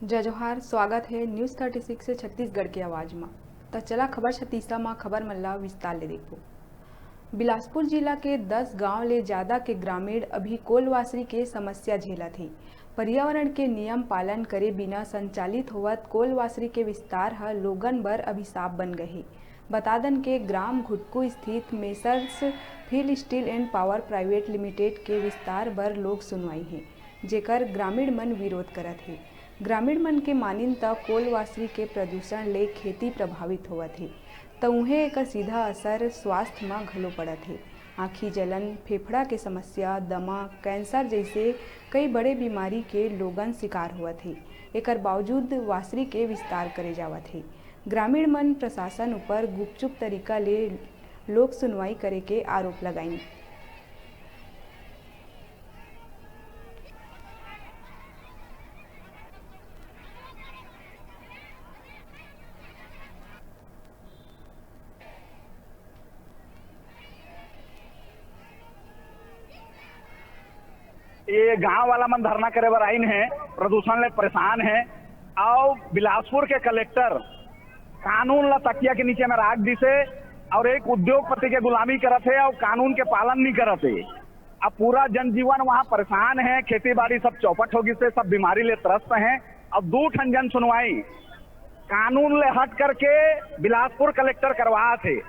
जय जोहार। स्वागत है न्यूज़ 36 से छत्तीसगढ़ की आवाज़ में। तो चला खबर छत्तीसा में खबर मल्ला विस्तार ले देखो। बिलासपुर जिला के 10 गांव ले ज़्यादा के ग्रामीण अभी कोलवासरी के समस्या झेला थे। पर्यावरण के नियम पालन करे बिना संचालित होवत कोलवासरी के विस्तार ह लोगन बर अभिशाप बन गए। बतादन के ग्राम घुटकू स्थित messrs Phil steel and power private limited के विस्तार बर लोग सुनवाई है, जेकर ग्रामीण मन विरोध करत है। ग्रामीण मन के मानिन त कोलवासरी के प्रदूषण ले खेती प्रभावित होवत है, तो उन्हें एक सीधा असर स्वास्थ्य में घलो पड़त है। आँखी जलन, फेफड़ा के समस्या, दमा, कैंसर जैसे कई बड़े बीमारी के लोगन शिकार होवत है। एकर बावजूद वासरी के विस्तार करे जावत है। ग्रामीण मन प्रशासन ऊपर गुपचुप तरीका ले लोक सुनवाई करे के आरोप लगाई। ये गांव वाला मन धरना करे बर आइन है, प्रदूषण ले परेशान है और बिलासपुर के कलेक्टर कानून ला तकिया के नीचे में राख दिसे और एक उद्योगपति के गुलामी करत है और कानून के पालन नहीं करत है। अब पूरा जनजीवन वहाँ परेशान है, खेती बाड़ी सब चौपट हो गई से, सब बीमारी ले त्रस्त हैं। अब 2 ठन जन सुनवाई कानून ले हट करके बिलासपुर कलेक्टर करवा थे।